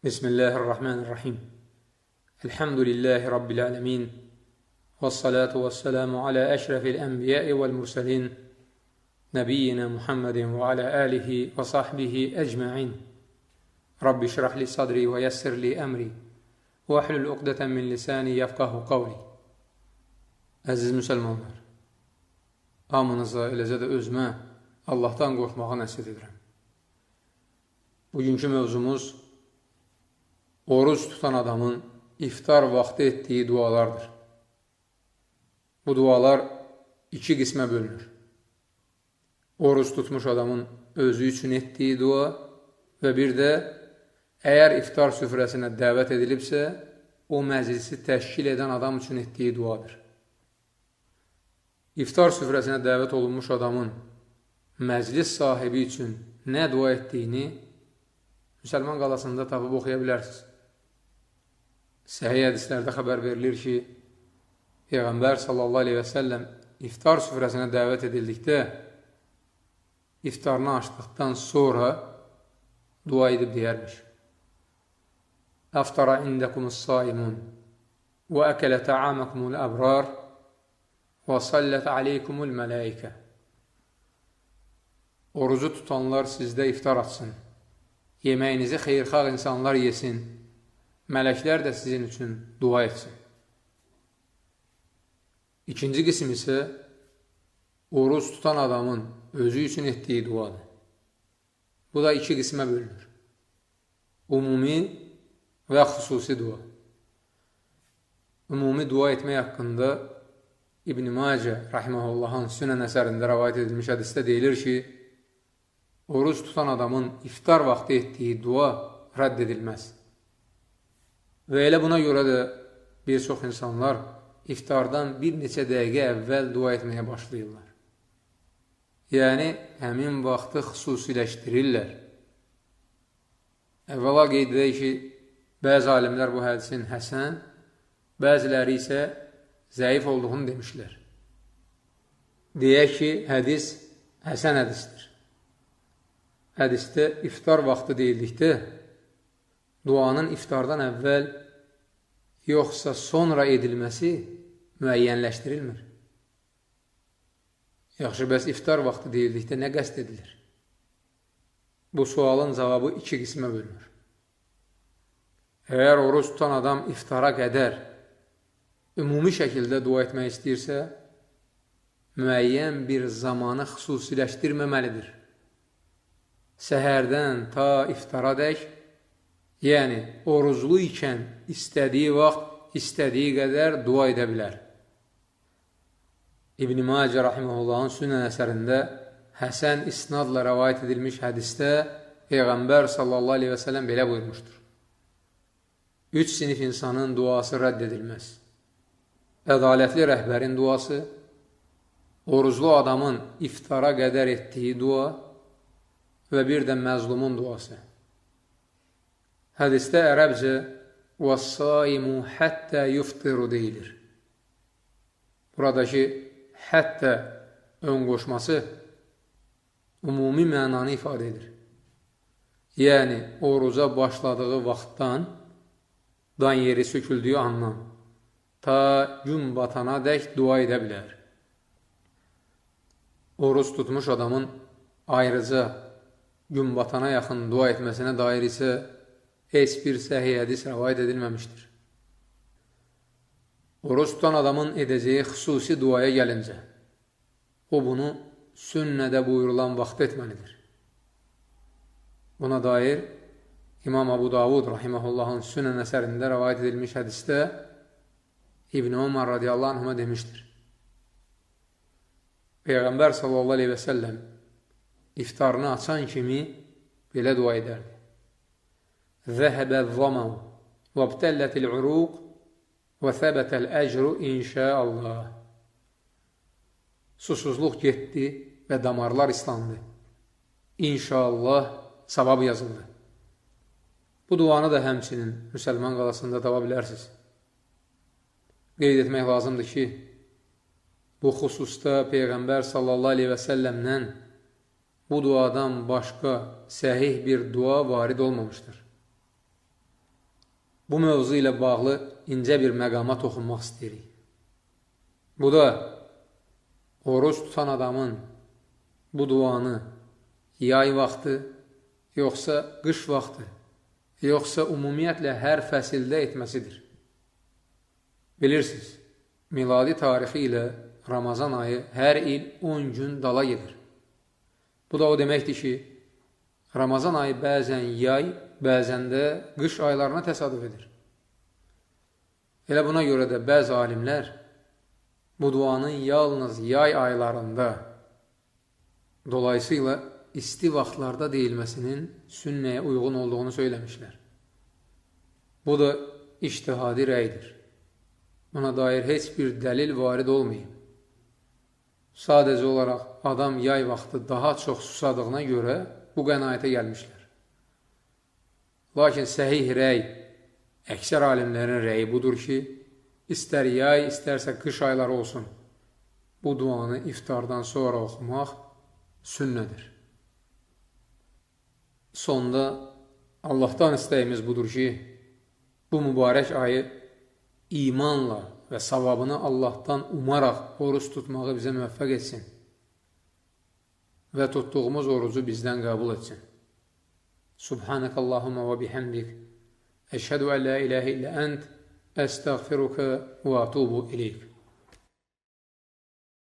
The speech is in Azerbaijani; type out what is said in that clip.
Bismillahirrahmanirrahim. Elhamdülillahi Rabbil alemin. Vessalatu vesselamu ala eşrefil enbiyai vel mursalin. Nebiyyina Muhammedin ve ala alihi ve sahbihi ecma'in. Rabbi şrahli sadri ve yessirli emri. Ve ahlul uqdeten min lisani yefkahu qavli. Əziz müsəlmanlar, hamınıza, eləcə də özümə Allahdan qorxmağa nəsib edirəm. Bugünkü mövzumuz oruç tutan adamın iftar vaxtı etdiyi dualardır. Bu dualar iki qismə bölünür. Oruç tutmuş adamın özü üçün etdiyi dua və bir də əgər iftar süfrəsinə dəvət edilibsə, o məclisi təşkil edən adam üçün etdiyi duadır. İftar süfrəsinə dəvət olunmuş adamın məclis sahibi üçün nə dua etdiyini Müsəlman qalasında tapıb oxuya bilərsiniz. Səhih hədislərdə xəbər verilir ki, Peyğəmbər sallallahu aleyhi və səlləm iftar süfrəsinə dəvət edildikdə, iftarını açdıqdan sonra dua edib deyərmiş. Əftara indəkumus saimun və əkələ ta'amakumul əbrar və sallət aleykumul mələikə. Orucu tutanlar sizdə iftar açsın, yeməyinizi xeyrxalq insanlar yesin, mələklər də sizin üçün dua etsin. İkinci qism isə oruç tutan adamın özü üçün etdiyi duadır. Bu da iki qismə bölünür. Ümumi və xüsusi dua. Ümumi dua etmək haqqında İbn-i Macə rahiməhullahın Sünən əsərində rəvayət edilmiş hədisdə deyilir ki, oruç tutan adamın iftar vaxtı etdiyi dua rədd edilməz. Və elə buna görə də bir çox insanlar iftardan bir neçə dəqiqə əvvəl dua etməyə başlayırlar. Yəni, həmin vaxtı xüsusiləşdirirlər. Əvvəla qeyd edək ki, bəzi alimlər bu hədisin həsən, bəziləri isə zəif olduğunu demişlər. Deyək ki, hədis həsən hədisdir. Hədisdə iftar vaxtı deyildikdə, duanın iftardan əvvəl yoxsa sonra edilməsi müəyyənləşdirilmir. Yaxşı, bəs iftar vaxtı deyildikdə nə qəsd edilir? Bu sualın cavabı iki qismə bölünür. Əgər oruç tutan adam iftara qədər ümumi şəkildə dua etmək istəyirsə, müəyyən bir zamanı xüsusiləşdirməməlidir. Səhərdən ta iftara dək, yəni oruclu ikən istədiyi vaxt, istədiyi qədər dua edə bilər. İbn-i Macə rahiməhullahın Sünən əsərində həsən isnadla rəvayət edilmiş hədisdə Peyğəmbər sallallahu aleyhi və səlləm belə buyurmuşdur. Üç sinif insanın duası rədd edilməz. Ədalətli rəhbərin duası, oruclu adamın iftara qədər etdiyi dua və bir də məzlumun duası. Hədisdə ərəbcə وَالصَّائِمُ حَتَّى يُفْطِرُ deyilir. Buradakı həttə ön qoşması ümumi mənanı ifadə edir. Yəni, oruca başladığı vaxtdan, dan yeri söküldüyü andan, ta gün batana dək dua edə bilər. Oruç tutmuş adamın ayrıca gün batana yaxın dua etməsinə dair isə heç bir səhih hədis rəvayət edilməmişdir. Oruç tutan adamın edəcəyi xüsusi duaya gəlincə, o bunu sünnədə buyurulan vaxt etməlidir. Buna dair İmam Abu Davud rahiməhullahın Sünən əsərində rəvayət edilmiş hədisdə İbn Ömər radiyallahu anhuma demişdir. Peyğəmbər sallallahu aleyhi və səlləm iftarını açan kimi belə dua edərdi. Zəhəbəz-zəməu və btəllətil-uruq və səbətəl-əcru inşəallah. Susuzluq getdi və damarlar islandı. İnşallah savab yazıldı. Bu duanı da həmçinin müsəlman qalasında tapa bilərsiniz. Qeyd etmək lazımdır ki, bu xüsusda Peyğəmbər sallallahu aleyhi və səlləmdən bu duadan başqa səhih bir dua varid olmamışdır. bu mövzu ilə bağlı incə bir məqama toxunmaq istəyirik. Bu da oruç tutan adamın bu duanı yay vaxtı, yoxsa qış vaxtı, yoxsa ümumiyyətlə hər fəsildə etməsidir. Bilirsiniz, miladi tarixi ilə Ramazan ayı hər il 10 gün dala gedir. Bu da o deməkdir ki, Ramazan ayı bəzən yay, bəzən də qış aylarına təsadüf edir. Elə buna görə də bəzi alimlər bu duanın yalnız yay aylarında, dolayısıyla isti vaxtlarda deyilməsinin sünnəyə uyğun olduğunu söyləmişlər. Bu da ictihadi rəydir. Buna dair heç bir dəlil varid olmayıb. Sadəcə olaraq adam yay vaxtı daha çox susadığına görə bu qənaətə gəlmişlər. Lakin səhih rəy, əksər alimlərin rəyi budur ki, istər yay, istərsə qış ayları olsun, bu duanı iftardan sonra oxumaq sünnədir. Sonda Allahdan istəyimiz budur ki, bu mübarək ayı imanla və savabını Allahdan umaraq oruç tutmağı bizə müvəffəq etsin və tutduğumuz orucu bizdən qəbul etsin. Subhanəkəllahumma və bihamdik, əşhədu ən la iləhə illə ənt, əstəğfiruka və atubu ileyk.